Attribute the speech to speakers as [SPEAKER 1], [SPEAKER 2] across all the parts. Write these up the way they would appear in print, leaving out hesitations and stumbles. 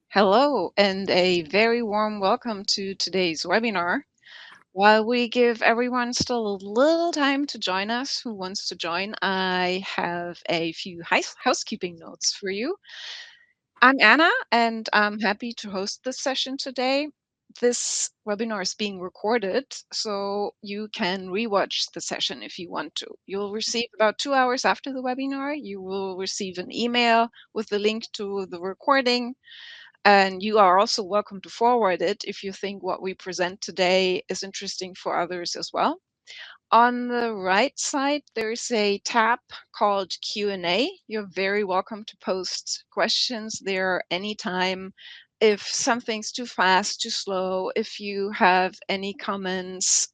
[SPEAKER 1] Hello, and a very warm welcome to today's webinar. While we give everyone still a little time to join us who wants to join, I have a few housekeeping notes for you. I'm Anna, and I'm happy to host this session today. This webinar is being recorded, so you can rewatch the session if you want to. You'll receive about 2 hours after the webinar, you will receive an email with the link to the recording. And you are also welcome to forward it if you think what we present today is interesting for others as well. On the right side, there's a tab called Q&A. You're very welcome to post questions there anytime. If something's too fast, too slow, if you have any comments,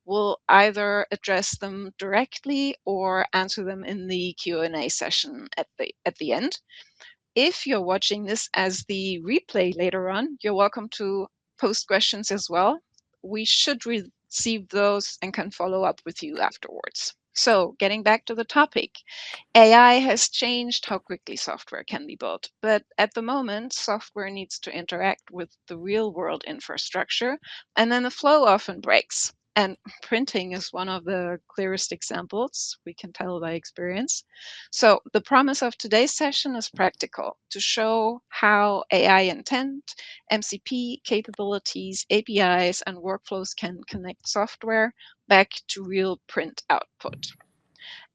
[SPEAKER 1] we'll either address them directly or answer them in the Q&A session at the end. If you're watching this as the replay later on, you're welcome to post questions as well. We should receive those and can follow up with you afterwards. So getting back to the topic, AI has changed how quickly software can be built. But at the moment, software needs to interact with the real world infrastructure, and then the flow often breaks. And printing is one of the clearest examples, we can tell by experience. So the promise of today's session is practical, to show how AI intent, MCP capabilities, APIs, and workflows can connect software back to real print output.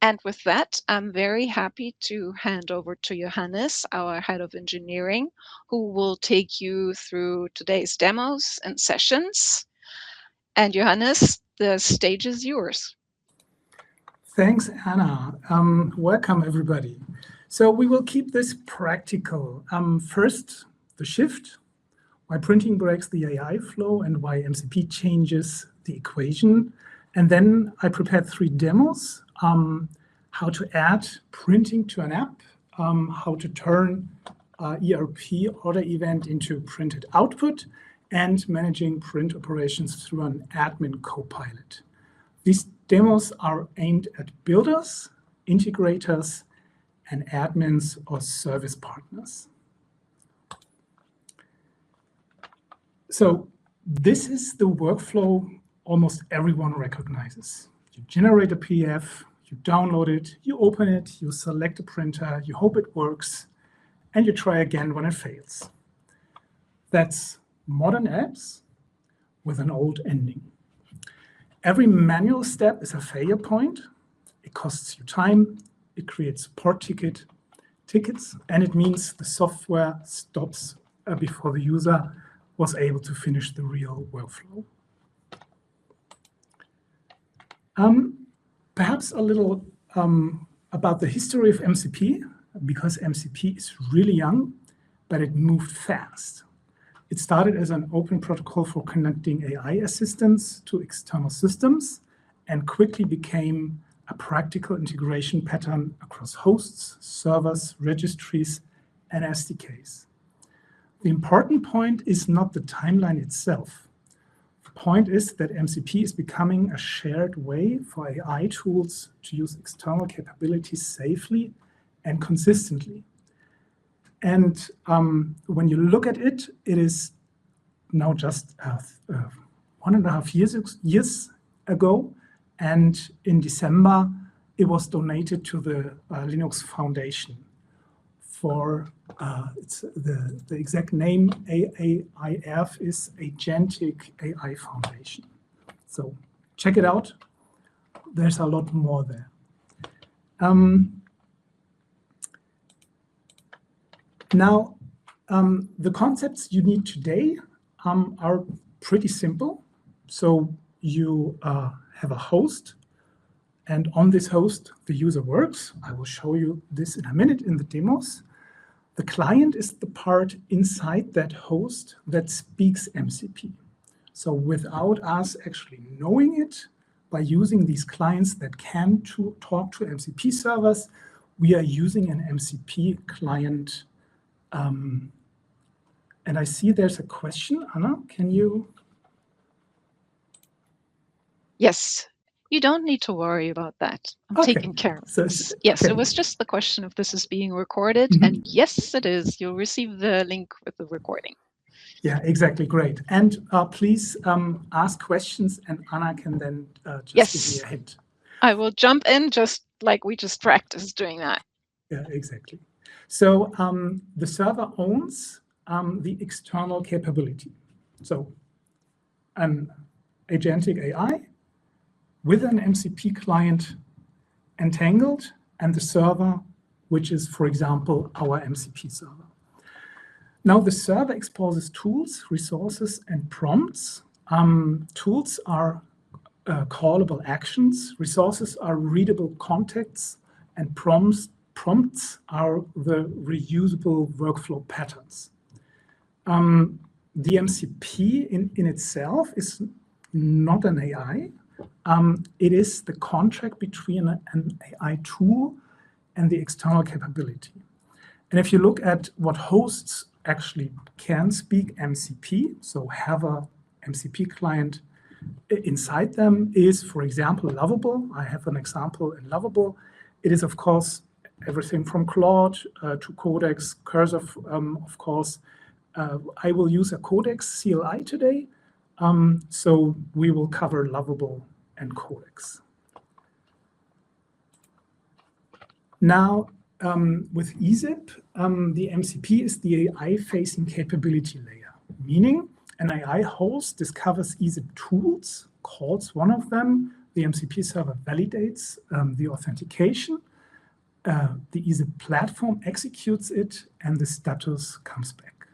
[SPEAKER 1] And with that, I'm very happy to hand over to Johannes, our head of engineering, who will take you through today's demos and sessions. And Johannes, the stage is yours.
[SPEAKER 2] Thanks, Anna. Welcome, everybody. So we will keep this practical. First, the shift, why printing breaks the AI flow and why MCP changes the equation. And then I prepared 3 demos, how to add printing to an app, how to turn ERP order event into printed output, and managing print operations through an admin copilot. These demos are aimed at builders, integrators, and admins or service partners. So this is the workflow almost everyone recognizes. You generate a PDF, you download it, you open it, you select a printer, you hope it works, and you try again when it fails. That's modern apps with an old ending. Every manual step is a failure point. It costs you time, it creates support tickets, and it means the software stops before the user was able to finish the real workflow. Perhaps a little about the history of MCP, because MCP is really young, but it moved fast. It started as an open protocol for connecting AI assistants to external systems and quickly became a practical integration pattern across hosts, servers, registries, and SDKs. The important point is not the timeline itself. The point is that MCP is becoming a shared way for AI tools to use external capabilities safely and consistently. And when you look at it, it is now just 1.5 years ago. And in December, it was donated to the Linux Foundation for, the exact name, AAIF is Agentic AI Foundation. So check it out. There's a lot more there. Now, the concepts you need today are pretty simple. So you have a host, and on this host, the user works. I will show you this in a minute in the demos. The client is the part inside that host that speaks MCP. So without us actually knowing it, by using these clients that can talk to MCP servers, we are using an MCP client. And I see there's a question. Anna, can you?
[SPEAKER 1] Yes. You don't need to worry about that. I'm
[SPEAKER 2] Okay.
[SPEAKER 1] taking care of
[SPEAKER 2] So,
[SPEAKER 1] this. Yes,
[SPEAKER 2] okay.
[SPEAKER 1] it was just the question if this is being recorded.
[SPEAKER 2] Mhm.
[SPEAKER 1] And yes, it is. You'll receive the link with the recording.
[SPEAKER 2] Yeah, exactly. Great. And please ask questions, and Anna can then just give me
[SPEAKER 1] Yes,
[SPEAKER 2] a hint.
[SPEAKER 1] I will jump in just like we just practiced doing that.
[SPEAKER 2] Yeah, exactly. So the server owns the external capability. So an agentic AI with an MCP client entangled, and the server, which is, for example, our MCP server. Now the server exposes tools, resources, and prompts. Tools are callable actions, resources are readable contexts, and prompts are the reusable workflow patterns. The MCP in itself is not an AI. It is the contract between an AI tool and the external capability. And if you look at what hosts actually can speak MCP, so have a MCP client inside them, is, for example, Lovable. I have an example in Lovable. It is, of course, everything from Claude to Codex, Cursor, of course. I will use a Codex CLI today, so we will cover Lovable and Codex. Now, with ezeep, the MCP is the AI-facing capability layer, meaning an AI host discovers ezeep tools, calls one of them, the MCP server validates the authentication, the ezeep platform executes it, and the status comes back.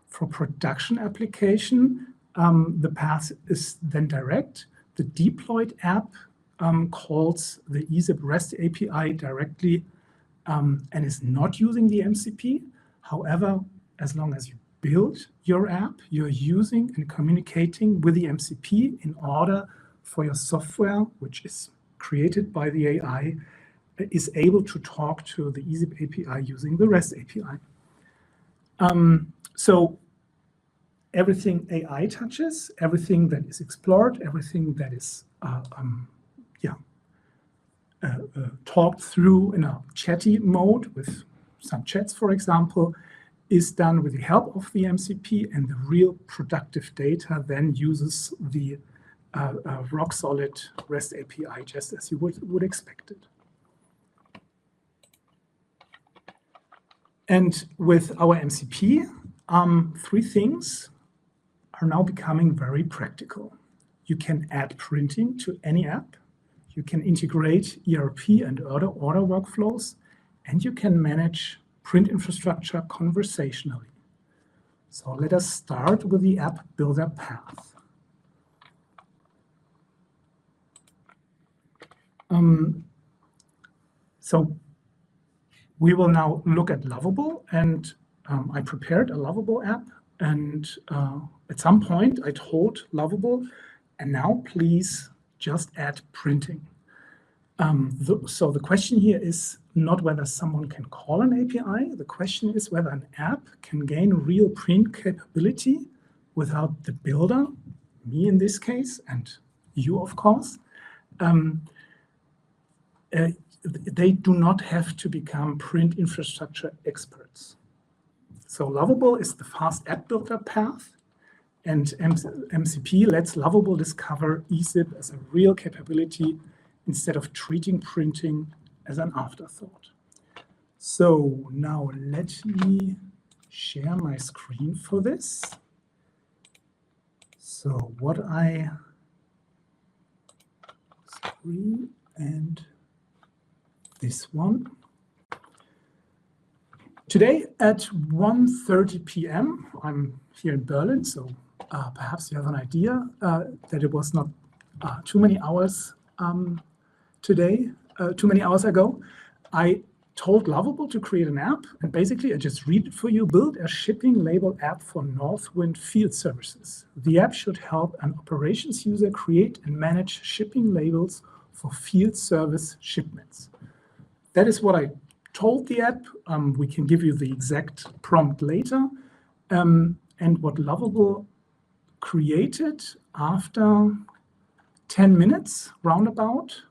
[SPEAKER 2] For production application, the path is then direct. The deployed app calls the ezeep REST API directly and is not using the MCP. However, as long as you build your app, you're using and communicating with the MCP in order for your software, which is created by the AI, is able to talk to the ezeep API using the REST API. So everything AI touches, everything that is explored, everything that is talked through in a chatty mode with some chats, for example, is done with the help of the MCP, and the real productive data then uses the rock-solid REST API, just as you would expect it. And with our MCP, three things are now becoming very practical. You can add printing to any app. You can integrate ERP and order workflows, and you can manage print infrastructure conversationally. So let us start with the app builder path. So we will now look at Lovable, and I prepared a Lovable app, and at some point I told Lovable, and now please just add printing. So the question here is not whether someone can call an API. The question is whether an app can gain real print capability without the builder, me in this case, and you, of course. They do not have to become print infrastructure experts. So Lovable is the fast app builder path, and MCP lets Lovable discover ezeep as a real capability instead of treating printing as an afterthought. So now let me share my screen for this. So what screen and this one. Today at 1:30 p.m., I'm here in Berlin, so perhaps you have an idea that it was not too many hours ago. I told Lovable to create an app, and basically I just read it for you. Build a shipping label app for Northwind Field Services. The app should help an operations user create and manage shipping labels for field service shipments. That is what I told the app. We can give you the exact prompt later. And what Lovable created after 10 minutes roundabout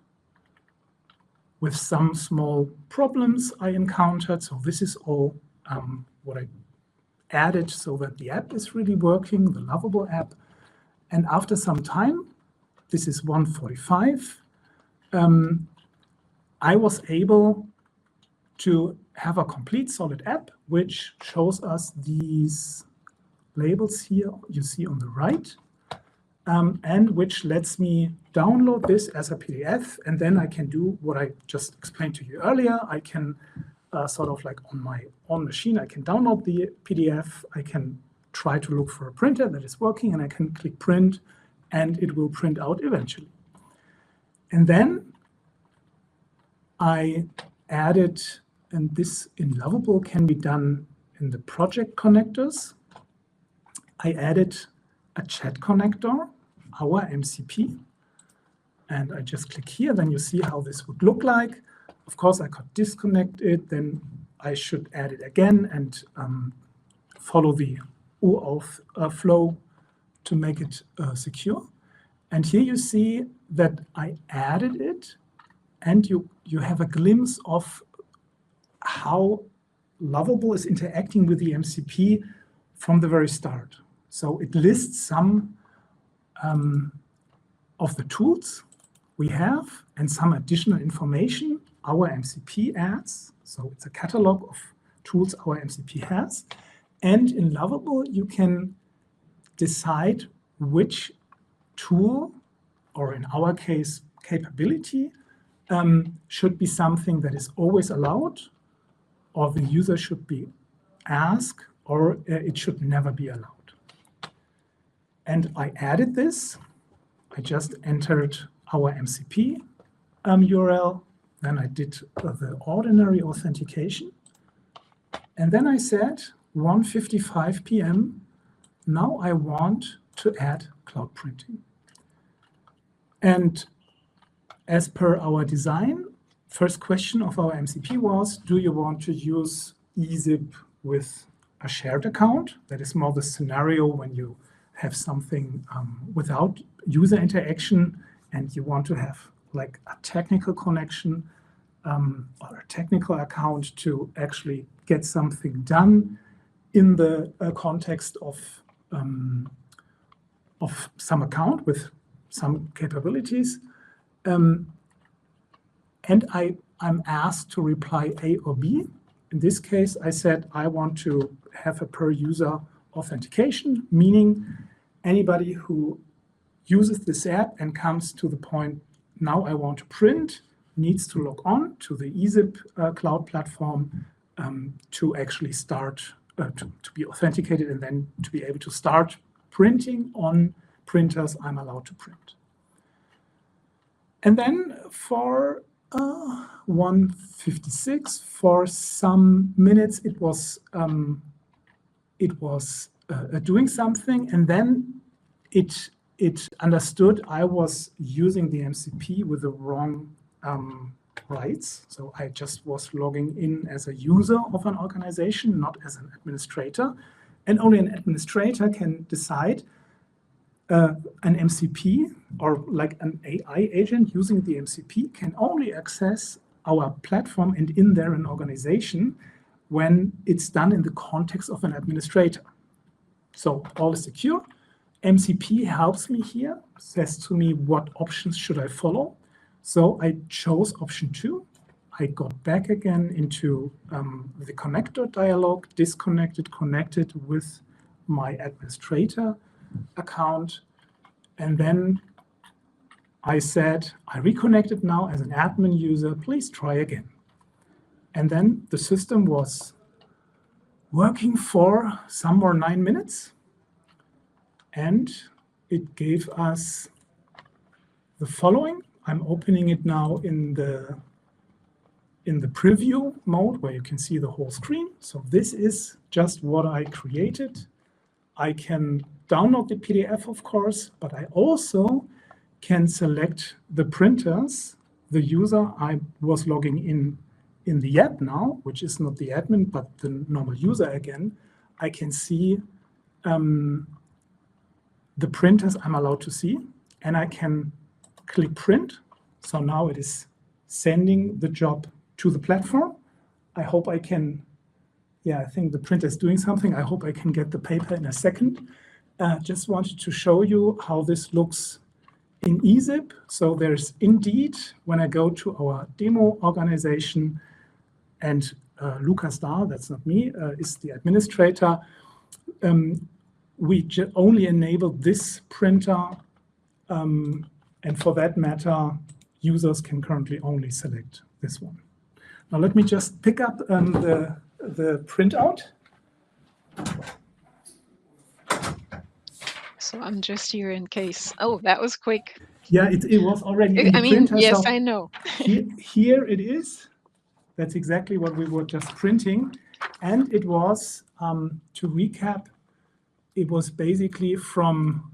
[SPEAKER 2] with some small problems I encountered. So this is all what I added so that the app is really working, the Lovable app. And after some time, this is 1:45, I was able to have a complete solid app, which shows us these labels here you see on the right, and which lets me download this as a PDF, and then I can do what I just explained to you earlier. I can sort of like on my own machine, I can download the PDF, I can try to look for a printer that is working, and I can click print, and it will print out eventually. And then I added, and this in Lovable can be done in the project connectors. I added a chat connector, our MCP, and I just click here, then you see how this would look like. Of course, I could disconnect it, then I should add it again and follow the OAuth flow to make it secure. And here you see that I added it, and you have a glimpse of how Lovable is interacting with the MCP from the very start. So it lists some of the tools we have and some additional information our MCP adds. So it's a catalog of tools our MCP has. And in Lovable, you can decide which tool, or in our case, capability, should be something that is always allowed, or the user should be asked, or it should never be allowed. And I added this. I just entered our MCP URL. Then I did the ordinary authentication. And then I said, 1:55 p.m., now I want to add cloud printing. And as per our design, first question of our MCP was, do you want to use ezeep with a shared account? That is more the scenario when you have something without user interaction and you want to have like a technical connection or a technical account to actually get something done in the context of some account with some capabilities. And I'm asked to reply A or B. In this case, I said I want to have a per user authentication, meaning anybody who uses this app and comes to the point, now I want to print, needs to log on to the ezeep cloud platform to actually start, to be authenticated and then to be able to start printing on printers I'm allowed to print. And then for 1:56, for some minutes, it was doing something, and then it understood I was using the MCP with the wrong rights. So I just was logging in as a user of an organization, not as an administrator. And only an administrator can decide an MCP or like an AI agent using the MCP can only access our platform and in there an organization when it's done in the context of an administrator. So all is secure. MCP helps me here, says to me what options should I follow. So I chose option 2. I got back again into the connector dialog, disconnected, connected with my administrator account. And then I said, I reconnected now as an admin user, please try again. And then the system was working for some more 9 minutes. And it gave us the following. I'm opening it now in the preview mode where you can see the whole screen. So this is just what I created. I can download the PDF, of course, but I also can select the printers, the user I was logging in the app now, which is not the admin, but the normal user again. I can see the printers I'm allowed to see, and I can click print. So now it is sending the job to the platform. I hope I can, yeah, I think the printer is doing something. I hope I can get the paper in a second. Just wanted to show you how this looks in ezeep. So there's indeed, when I go to our demo organization, and Lukas Dahl, that's not me, is the administrator, we only enabled this printer, and for that matter, users can currently only select this one. Now let me just pick up the printout.
[SPEAKER 1] So I'm just here in case. Oh, that was quick.
[SPEAKER 2] Yeah, it was already in the
[SPEAKER 1] I mean,
[SPEAKER 2] printer.
[SPEAKER 1] yes,
[SPEAKER 2] so
[SPEAKER 1] I know.
[SPEAKER 2] here it is. That's exactly what we were just printing. And it was, to recap, it was basically from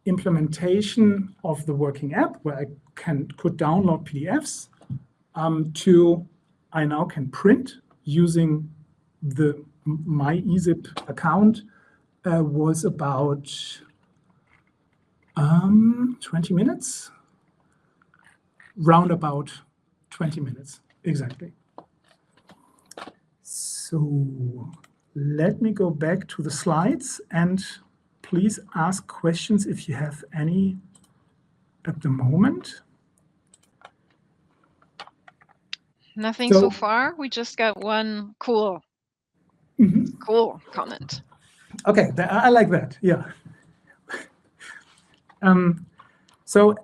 [SPEAKER 2] implementation of the working app where I could download PDFs to I now can print using my ezeep account was about 20 minutes, round about 20 minutes, exactly. So let me go back to the slides and please ask questions if you have any at the moment.
[SPEAKER 1] Nothing so far. We just got one cool comment.
[SPEAKER 2] Okay, I like that. Yeah. So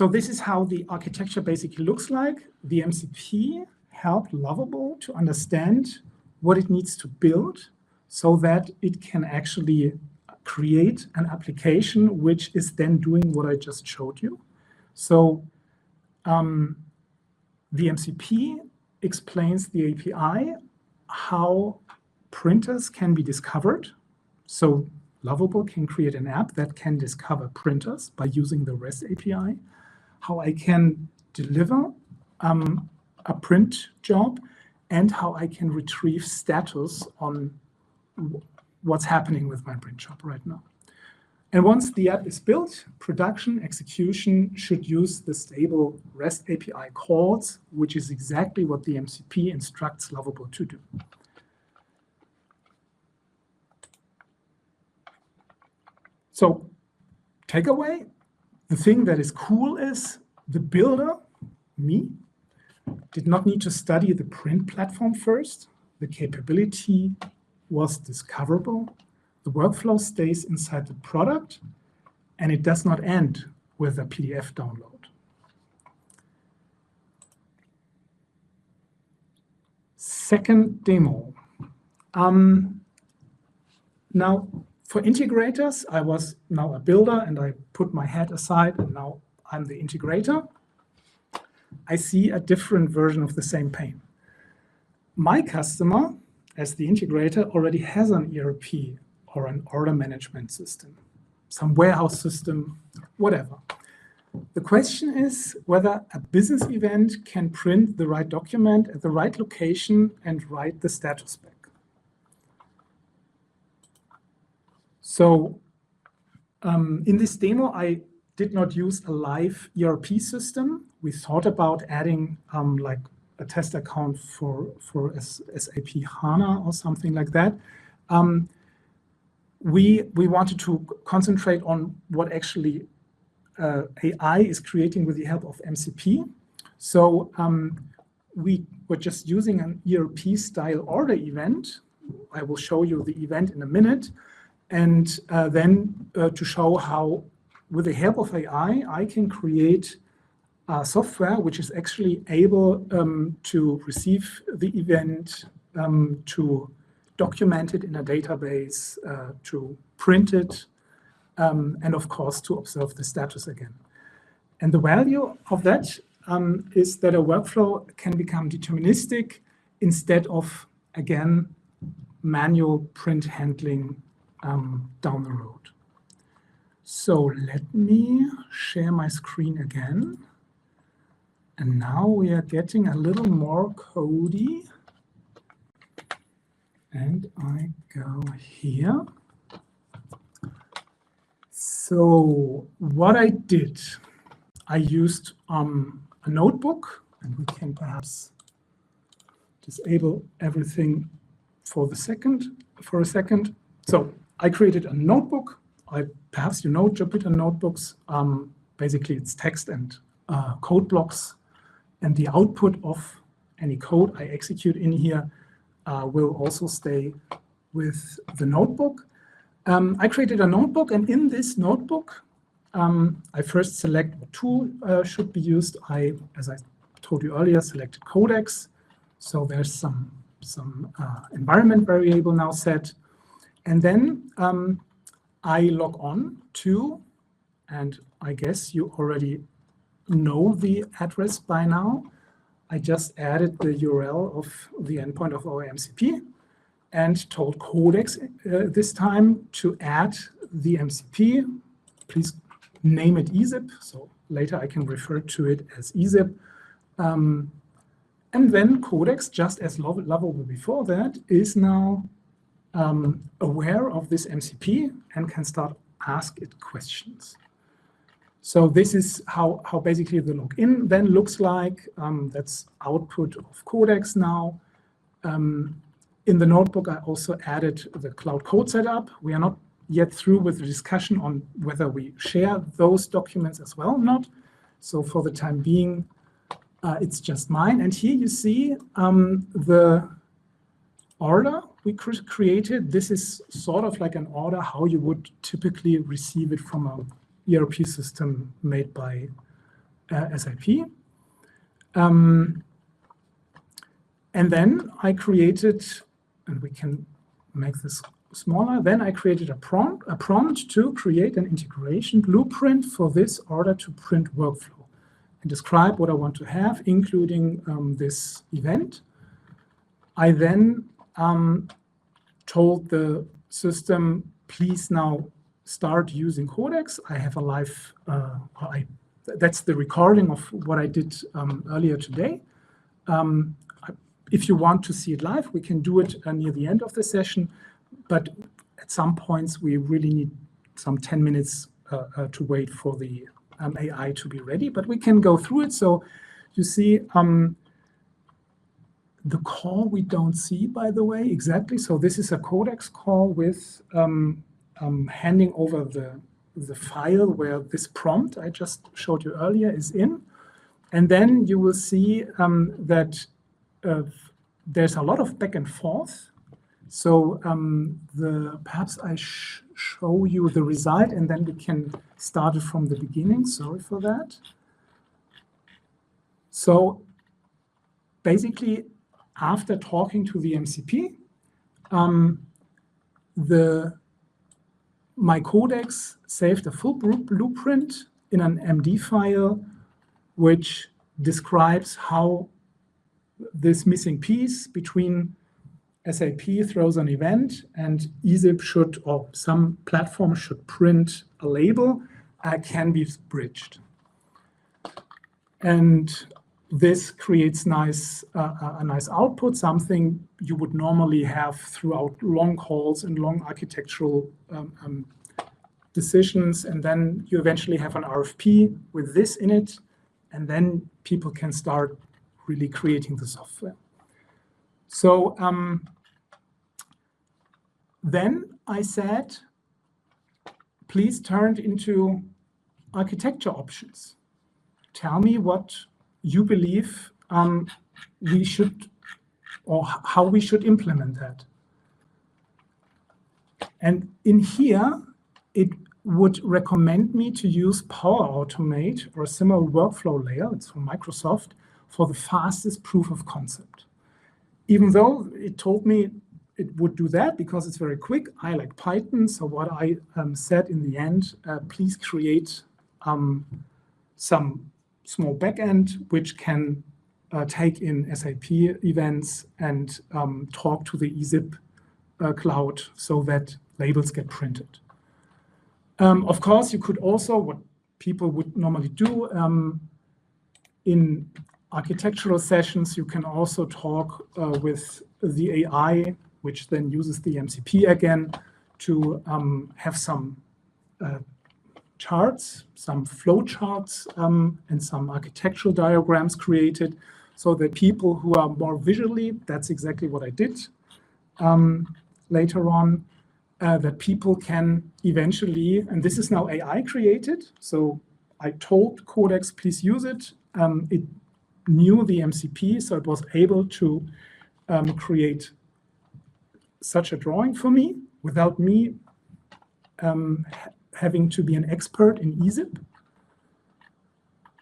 [SPEAKER 2] this is how the architecture basically looks like. The MCP helped Lovable to understand what it needs to build so that it can actually create an application which is then doing what I just showed you. So the MCP explains the API, how printers can be discovered. So Lovable can create an app that can discover printers by using the REST API, how I can deliver a print job, and how I can retrieve status on what's happening with my print job right now. And once the app is built, production execution should use the stable REST API calls, which is exactly what the MCP instructs Lovable to do. So takeaway, the thing that is cool is the builder, me, did not need to study the print platform first. The capability was discoverable. The workflow stays inside the product, and it does not end with a PDF download. Second demo. Now, for integrators, I was now a builder, and I put my head aside, and now I'm the integrator. I see a different version of the same pain. My customer, as the integrator, already has an ERP or an order management system, some warehouse system, whatever. The question is whether a business event can print the right document at the right location and write the status spec. So in this demo, I did not use a live ERP system. We thought about adding like a test account for SAP HANA or something like that. We wanted to concentrate on what actually AI is creating with the help of MCP. So we were just using an ERP style order event. I will show you the event in a minute. And then to show how, with the help of AI, I can create software which is actually able to receive the event, to document it in a database, to print it, and of course to observe the status again. And the value of that is that a workflow can become deterministic instead of, again, manual print handling down the road. So let me share my screen again. And now we are getting a little more codey. And I go here. So what I did, I used a notebook, and we can perhaps disable everything for a second. So I created a notebook. Perhaps you know Jupyter notebooks. Basically, it's text and code blocks, and the output of any code I execute in here will also stay with the notebook. I created a notebook, and in this notebook, I first select what tool should be used. As I told you earlier, selected Codex. So there's some environment variable now set. And then I log on to, and I guess you already know the address by now. I just added the URL of the endpoint of our MCP and told Codex this time to add the MCP. Please name it ezeep, so later I can refer to it as ezeep. And then Codex, just as Lovable before that, is now aware of this MCP and can start ask it questions. So this is how basically the login then looks like. That's output of Codex now. In the notebook, I also added the cloud code setup. We are not yet through with the discussion on whether we share those documents as well or not. So for the time being, it's just mine. And here you see the order we created. This is sort of like an order how you would typically receive it from a ERP system made by SAP. And then I created, and we can make this smaller, then I created a prompt to create an integration blueprint for this order to print workflow and describe what I want to have, including this event. I then told the system, please now start using Codex. I have a live, that's the recording of what I did earlier today. If you want to see it live, we can do it near the end of the session, but at some points we really need some 10 minutes to wait for the AI to be ready, but we can go through it. So you see the call we don't see, by the way, exactly. So this is a Codex call with handing over the file where this prompt I just showed you earlier is in. And then you will see that there's a lot of back and forth. So perhaps I show you the result and then we can start it from the beginning. Sorry for that. So basically, after talking to the MCP, my Codex saved a full blueprint in an MD file, which describes how this missing piece between SAP throws an event and ezeep should, or some platform should print a label, can be bridged. And this creates a nice output, something you would normally have throughout long calls and long architectural decisions. And then you eventually have an RFP with this in it, and then people can start really creating the software. So then I said, please turn it into architecture options. Tell me what you believe we should, or how we should implement that. And in here, it would recommend me to use Power Automate or a similar workflow layer, it's from Microsoft, for the fastest proof of concept. Even though it told me it would do that because it's very quick, I like Python. So what I said in the end, please create some small backend which can take in SAP events and talk to the ezeep cloud so that labels get printed. Of course, you could also, what people would normally do in architectural sessions, you can also talk with the AI, which then uses the MCP again to have some charts, some flow charts, and some architectural diagrams created so that people who are more visually, that's exactly what I did later on, that people can eventually, and this is now AI created, so I told Codex, please use it. It knew the MCP, so it was able to create such a drawing for me without me having to be an expert in ezeep.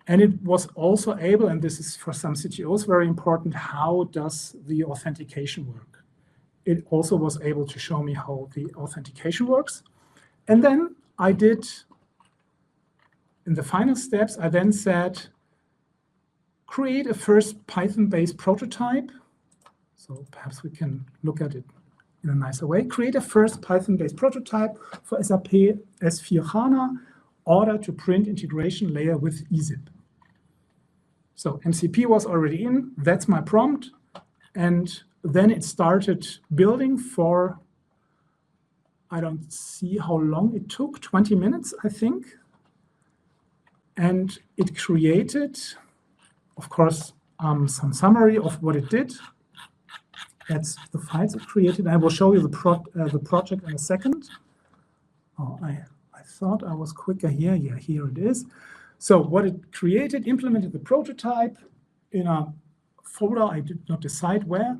[SPEAKER 2] And it was also able, and this is for some CTOs very important, how does the authentication work? It also was able to show me how the authentication works. And then I did, in the final steps, I then said, create a first Python-based prototype. So perhaps we can look at it in a nicer way. Create a first Python-based prototype for SAP S/4HANA order to print integration layer with ezeep. So MCP was already in, that's my prompt. And then it started building for, I don't see how long it took, 20 minutes, I think. And it created, of course, some summary of what it did. That's the files it created. I will show you the project in a second. Oh, I thought I was quicker here. Yeah, here it is. So what it created, implemented the prototype in a folder. I did not decide where.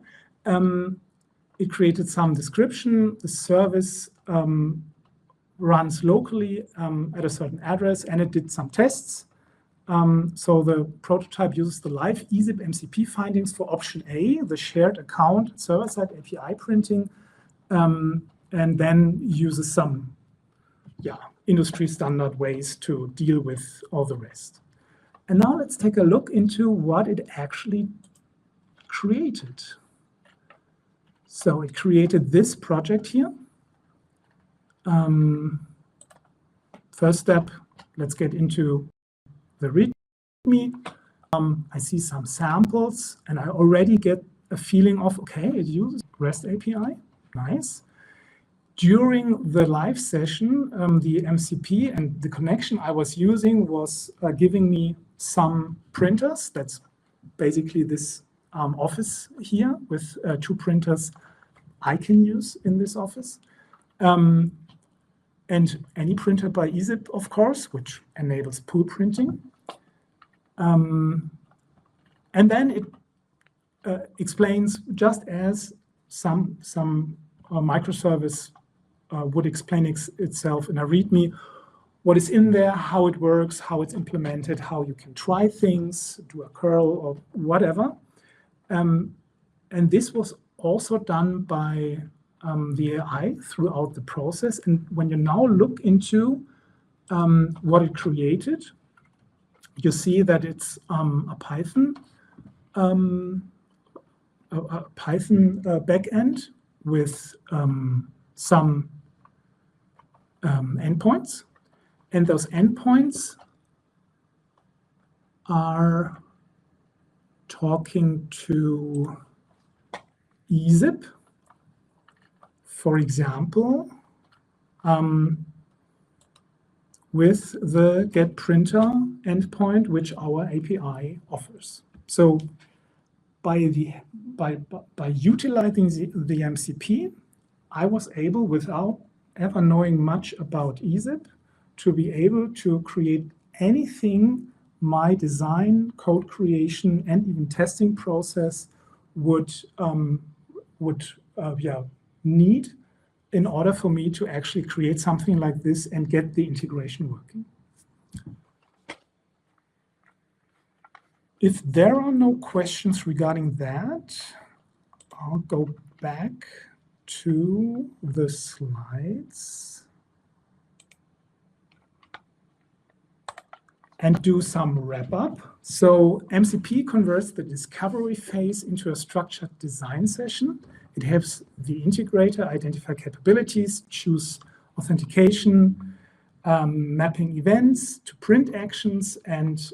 [SPEAKER 2] It created some description. The service runs locally at a certain address, and it did some tests. So the prototype uses the live ezeep MCP findings for option A, the shared account server-side API printing, and then uses some industry standard ways to deal with all the rest. And now let's take a look into what it actually created. So it created this project here. First step, let's get into the README. I see some samples, and I already get a feeling of, okay, it uses REST API, nice. During the live session, the MCP and the connection I was using was giving me some printers. That's basically this office here with 2 printers I can use in this office. And any printer by ezeep, of course, which enables pool printing. And then it explains, just as some microservice would explain itself in a README, what is in there, how it works, how it's implemented, how you can try things, do a curl or whatever. And this was also done by the AI throughout the process. And when you now look into what it created, you see that it's a Python backend with some endpoints, and those endpoints are talking to ezeep, for example, with the get printer endpoint, which our API offers. So by utilizing the MCP, I was able, without ever knowing much about ezeep, to be able to create anything my design, code creation, and even testing process would need in order for me to actually create something like this and get the integration working. If there are no questions regarding that, I'll go back to the slides and do some wrap up. So MCP converts the discovery phase into a structured design session. It helps the integrator identify capabilities, choose authentication, mapping events to print actions, and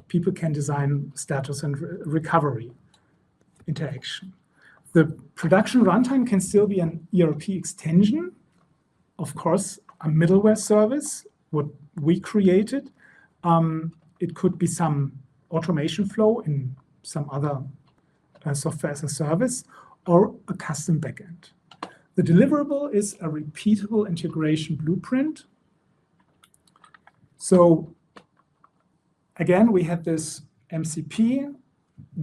[SPEAKER 2] people can design status and recovery interaction. The production runtime can still be an ERP extension. Of course, a middleware service, what we created. It could be some automation flow in some other software as a service, or a custom backend. The deliverable is a repeatable integration blueprint. So again, we had this MCP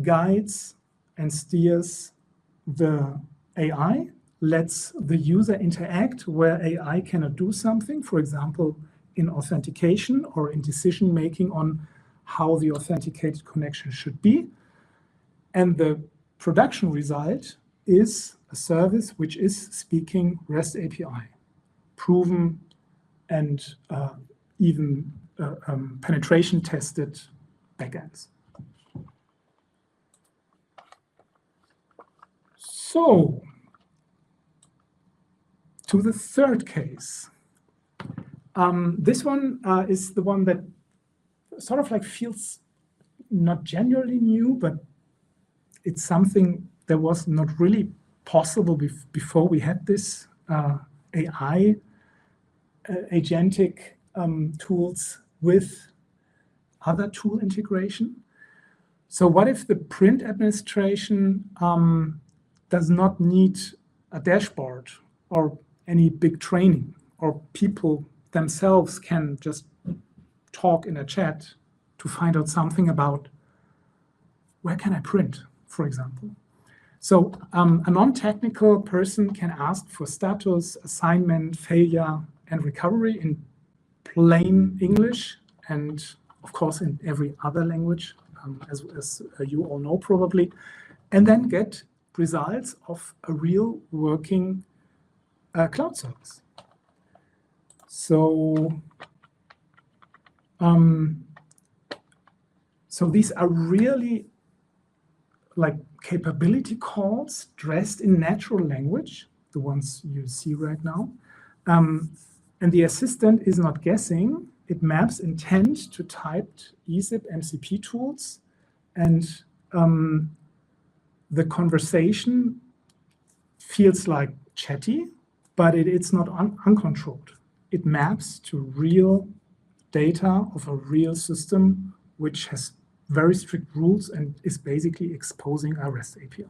[SPEAKER 2] guides and steers the AI, lets the user interact where AI cannot do something, for example, in authentication or in decision-making on how the authenticated connection should be. And the production result is a service which is speaking REST API, proven and even penetration tested backends. So, to the third case. This one is the one that sort of like feels not genuinely new, but it's something that was not really possible before we had this AI agentic tools with other tool integration. So what if the print administration does not need a dashboard or any big training, or people themselves can just talk in a chat to find out something about where can I print, for example. So a non-technical person can ask for status, assignment, failure, and recovery in plain English, and of course in every other language, as you all know probably, and then get results of a real working cloud service. So, so these are really like capability calls dressed in natural language, the ones you see right now. And the assistant is not guessing. It maps intent to typed ezeep MCP tools, and the conversation feels like chatty, but it's not uncontrolled. It maps to real data of a real system which has very strict rules and is basically exposing a REST API.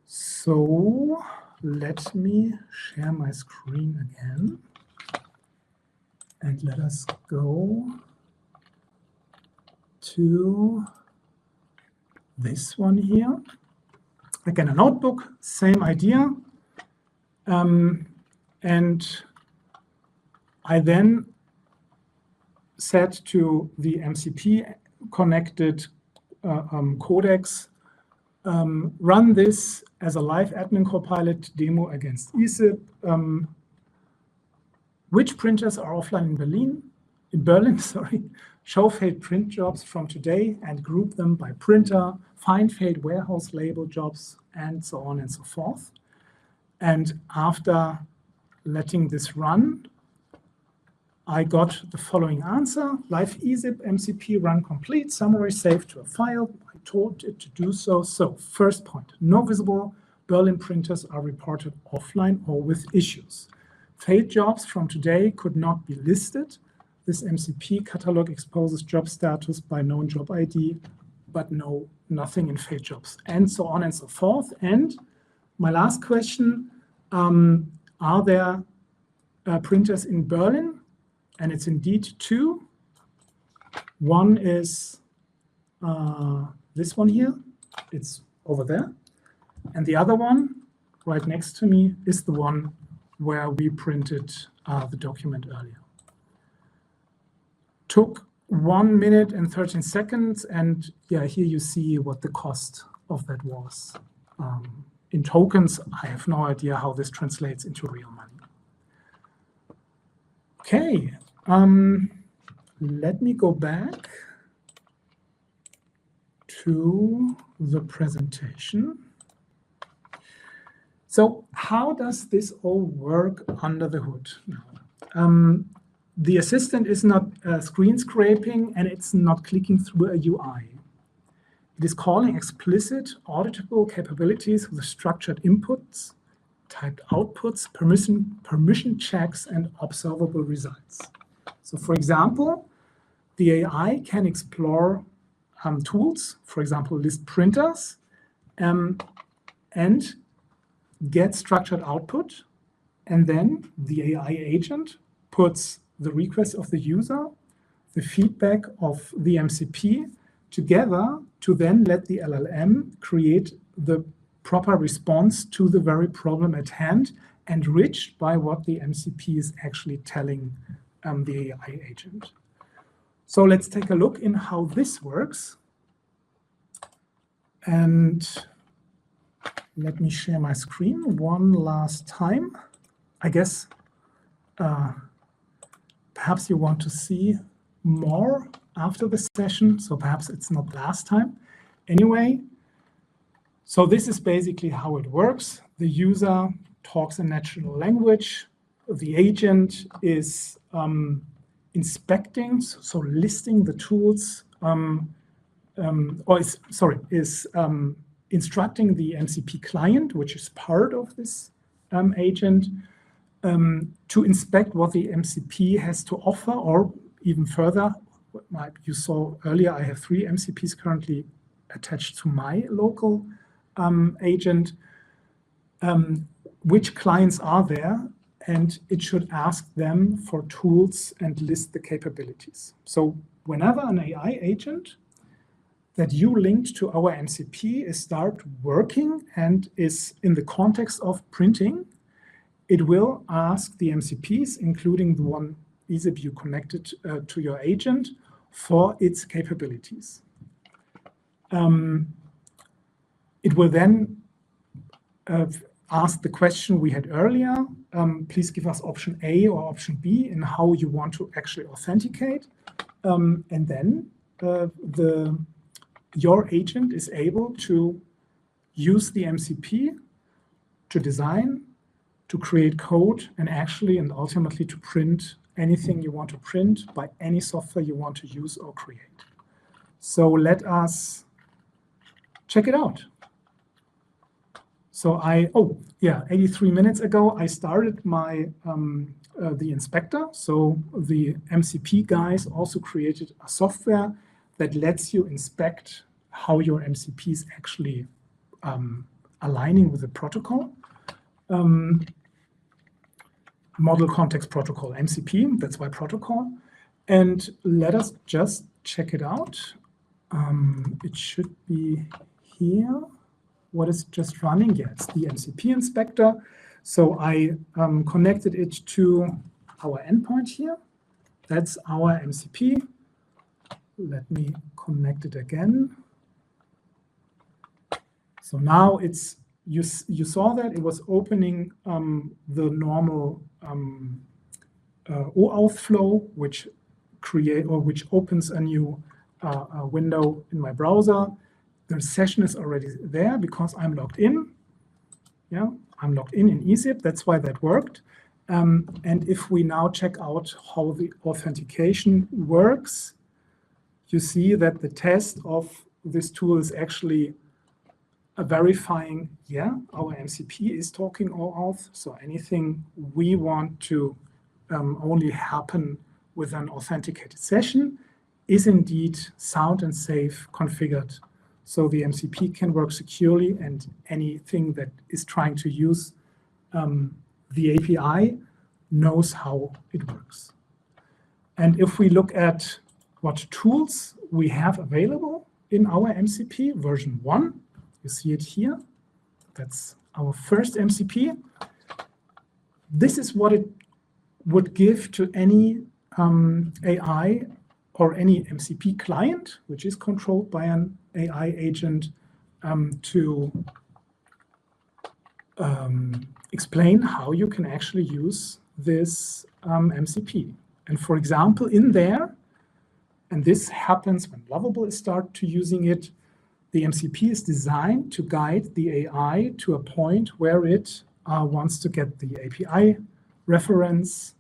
[SPEAKER 2] So let me share my screen again. And let us go to this one here. Again, a notebook, same idea. And I then said to the MCP connected codecs, run this as a live admin copilot demo against ezeep. Which printers are offline in Berlin, sorry. Show failed print jobs from today and group them by printer, find failed warehouse label jobs, and so on and so forth. And after letting this run, I got the following answer: live ezeep MCP run complete, summary saved to a file. I told it to do so. So first point, no visible Berlin printers are reported offline or with issues. Failed jobs from today could not be listed. This MCP catalog exposes job status by known job ID, but nothing in failed jobs, and so on and so forth. And my last question, are there printers in Berlin? And it's indeed two. One is this one here. It's over there. And the other one right next to me is the one where we printed the document earlier. Took 1 minute and 13 seconds. And yeah, here you see what the cost of that was. In tokens, I have no idea how this translates into real money. Okay, let me go back to the presentation. So how does this all work under the hood now? The assistant is not screen scraping, and it's not clicking through a UI. It is calling explicit auditable capabilities with structured inputs, typed outputs, permission checks, and observable results. So for example, the AI can explore tools, for example, list printers, and get structured output. And then the AI agent puts the request of the user, the feedback of the MCP together to then let the LLM create the proper response to the very problem at hand, enriched by what the MCP is actually telling the AI agent. So let's take a look in how this works. And let me share my screen one last time. I guess perhaps you want to see more after the session, so perhaps it's not last time. Anyway, so this is basically how it works. The user talks in natural language. The agent is inspecting, so listing the tools, instructing the MCP client, which is part of this agent, to inspect what the MCP has to offer, or even further, like you saw earlier, I have 3 MCPs currently attached to my local agent. Which clients are there? And it should ask them for tools and list the capabilities. So whenever an AI agent that you linked to our MCP is start working and is in the context of printing, it will ask the MCPs, including the one ezeep you connected to your agent, for its capabilities. It will then ask the question we had earlier, please give us option A or option B in how you want to actually authenticate. And then your agent is able to use the MCP to design, to create code, and actually and ultimately to print anything you want to print by any software you want to use or create. So let us check it out. So 83 minutes ago, I started my the inspector. So the MCP guys also created a software that lets you inspect how your MCP is actually aligning with the protocol. Model Context Protocol, MCP, that's why protocol. And let us just check it out. It should be here. What is just running? Yeah, it's the MCP inspector. So I connected it to our endpoint here. That's our MCP. Let me connect it again. So now it's, you saw that it was opening the normal OAuth flow, which opens a new window in my browser. The session is already there because I'm logged in. Yeah, I'm logged in ezeep. That's why that worked. And if we now check out how the authentication works, you see that the test of this tool is actually verifying, yeah, our MCP is talking OAuth. So anything we want to only happen with an authenticated session is indeed sound and safe configured. So the MCP can work securely, and anything that is trying to use the API knows how it works. And if we look at what tools we have available in our MCP, version 1, you see it here. That's our first MCP. This is what it would give to any AI or any MCP client, which is controlled by an AI agent, to explain how you can actually use this MCP. And for example, in there, and this happens when Lovable start to using it, the MCP is designed to guide the AI to a point where it wants to get the API reference,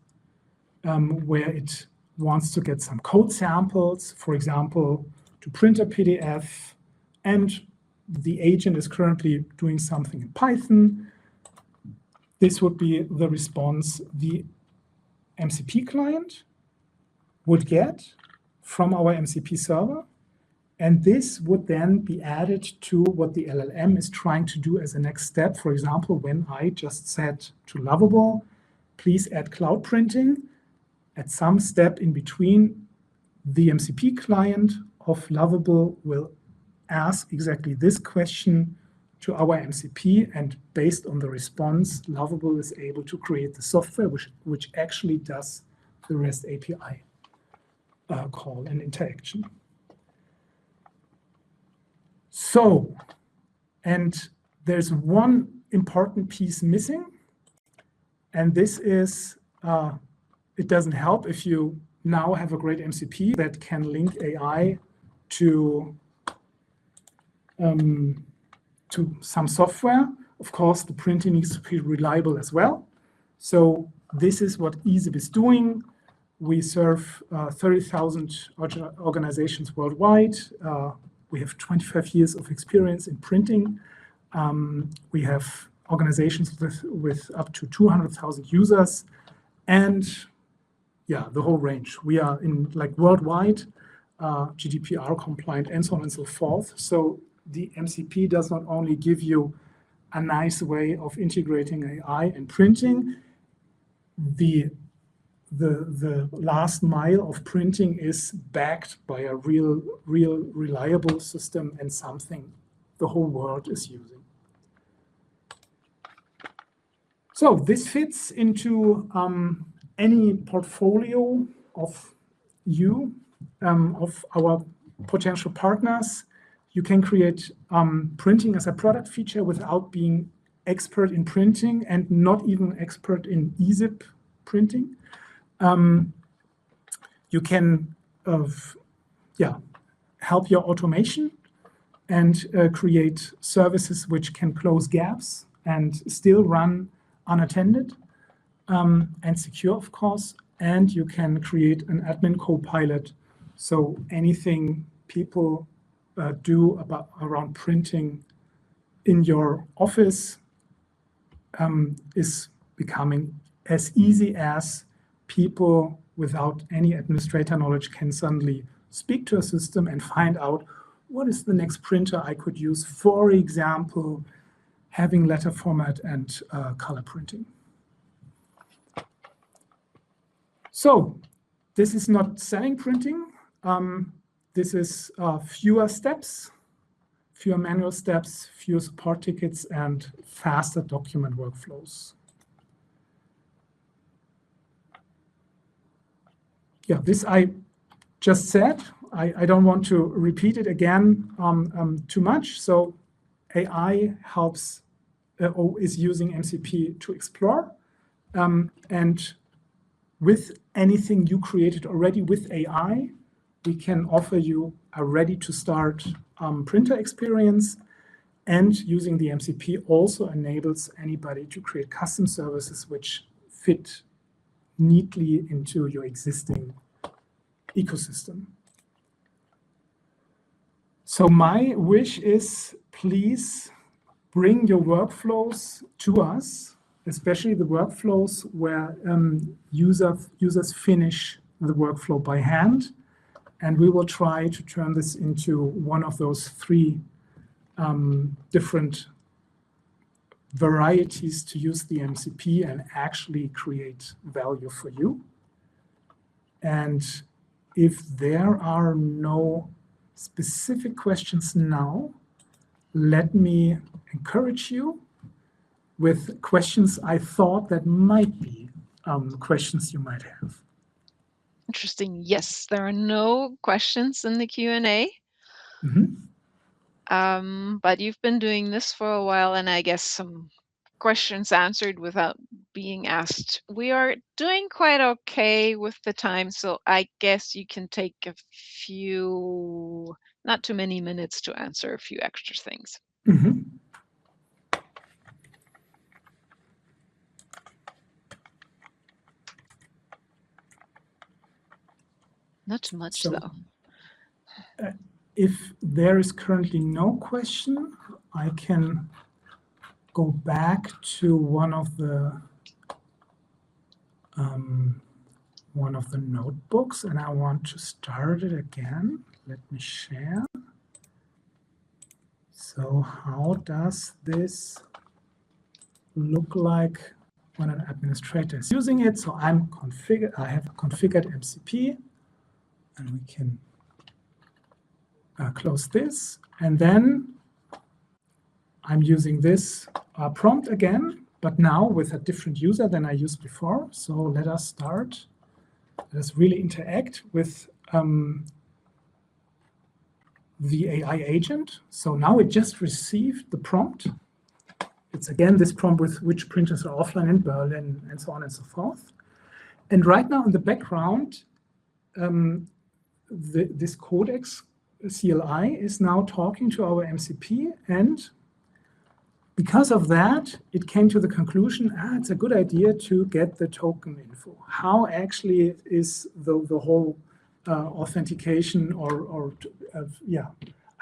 [SPEAKER 2] where it wants to get some code samples, for example, to print a PDF, and the agent is currently doing something in Python. this would be the response the MCP client would get from our MCP server. And this would then be added to what the LLM is trying to do as a next step. For example, when I just said to Lovable, please add cloud printing, at some step in between, the MCP client of Lovable will ask exactly this question to our MCP, and based on the response, Lovable is able to create the software which actually does the REST API call and interaction. So, and there's one important piece missing, and this is, it doesn't help if you now have a great MCP that can link AI to some software. Of course, the printing needs to be reliable as well. So this is what ezeep is doing. We serve 30,000 organizations worldwide. We have 25 years of experience in printing. We have organizations with up to 200,000 users, and yeah, the whole range. We are in like worldwide, GDPR compliant, and so on and so forth. So the MCP does not only give you a nice way of integrating AI and printing, the last mile of printing is backed by a real reliable system and something the whole world is using. So this fits into any portfolio of our potential partners. You can create printing as a product feature without being expert in printing and not even expert in ezeep printing. You can help your automation and create services which can close gaps and still run unattended and secure, of course. And you can create an admin copilot. So anything people do around printing in your office is becoming as easy as people without any administrator knowledge can suddenly speak to a system and find out what is the next printer I could use, for example, having letter format and color printing. So this is not selling printing. This is fewer steps, fewer manual steps, fewer support tickets, and faster document workflows. Yeah, this I just said. I don't want to repeat it again too much. So AI helps, is using MCP to explore. And with anything you created already with AI, we can offer you a ready-to-start printer experience. And using the MCP also enables anybody to create custom services which fit neatly into your existing ecosystem. So my wish is, please bring your workflows to us, especially the workflows where users finish the workflow by hand. And we will try to turn this into one of those three different varieties to use the MCP and actually create value for you. And if there are no specific questions now, let me encourage you with questions I thought that might be questions you might have.
[SPEAKER 1] Interesting. Yes, there are no questions in the Q&A. But you've been doing this for a while, and I guess some questions answered without being asked. We are doing quite okay with the time, so I guess you can take a few, not too many minutes to answer a few extra things. Not too much, though.
[SPEAKER 2] If there is currently no question, I can go back to one of the notebooks, and I want to start it again. Let me share. So how does this look like when an administrator is using it? So I have configured MCP, and we can close this. And then I'm using this prompt again, but now with a different user than I used before. So let us start. Let us really interact with the AI agent. So now it just received the prompt. It's again this prompt with which printers are offline in Berlin and so on and so forth. And right now in the background, this codex CLI is now talking to our MCP, and because of that, it came to the conclusion, it's a good idea to get the token info. How actually is the whole authentication or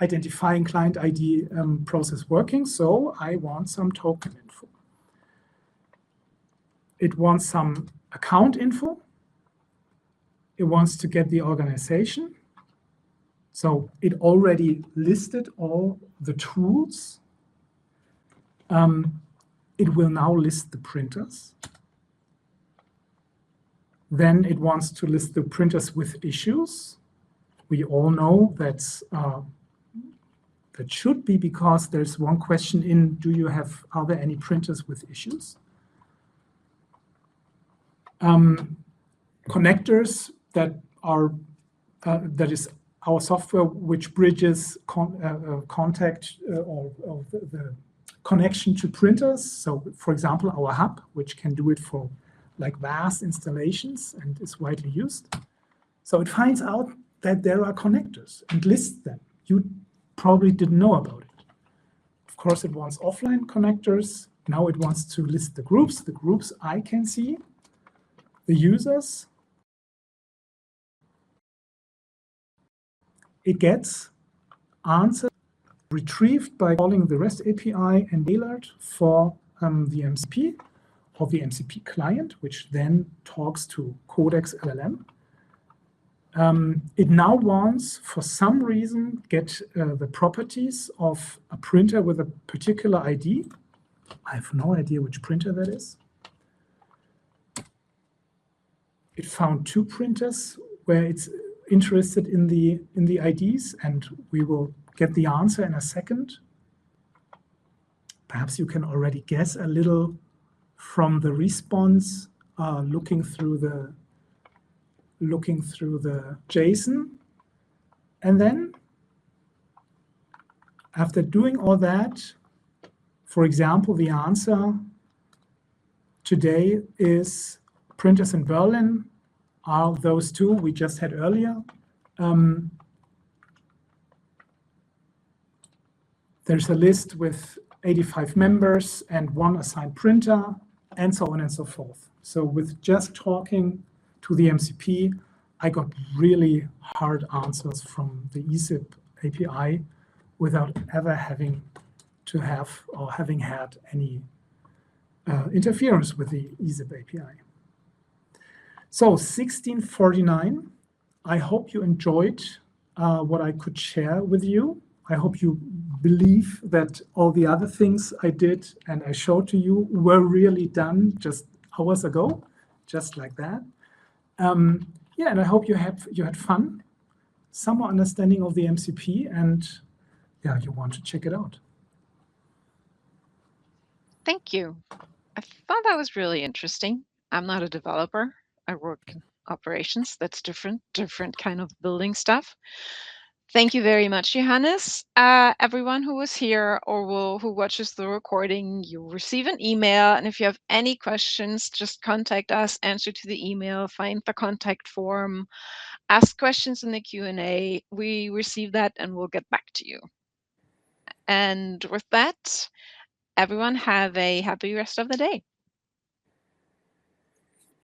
[SPEAKER 2] identifying client ID process working? So I want some token info. It wants some account info. It wants to get the organization. So it already listed all the tools. It will now list the printers. Then it wants to list the printers with issues. We all know that should be because there's one question in, are there any printers with issues? Connectors that is our software which bridges contact or the connection to printers. So for example, our hub, which can do it for like vast installations and is widely used. So it finds out that there are connectors and lists them. You probably didn't know about it. Of course, it wants offline connectors. Now it wants to list the groups I can see, the users. It gets answers retrieved by calling the REST API and tailored for the MCP or the MCP client, which then talks to Codex LLM. It now wants, for some reason, get the properties of a printer with a particular ID. I have no idea which printer that is. It found 2 printers where it's interested in the IDs, and we will get the answer in a second. Perhaps you can already guess a little from the response, looking through the JSON. And then after doing all that, for example, the answer today is printers in Berlin are those 2 we just had earlier. There's a list with 85 members and 1 assigned printer, and so on and so forth. So with just talking to the MCP, I got really hard answers from the ezeep API without ever having to have or having had any interference with the ezeep API. So 1649, I hope you enjoyed what I could share with you. I hope you believe that all the other things I did and I showed to you were really done just hours ago, just like that. Yeah, and I hope you had fun, some more understanding of the MCP, and yeah, you want to check it out.
[SPEAKER 1] Thank you. I thought that was really interesting. I'm not a developer. I work in operations. That's different kind of building stuff. Thank you very much, Johannes. Everyone who was here or who watches the recording, you receive an email. And if you have any questions, just contact us, answer to the email, find the contact form, ask questions in the Q&A. We receive that and we'll get back to you. And with that, everyone have a happy rest of the day.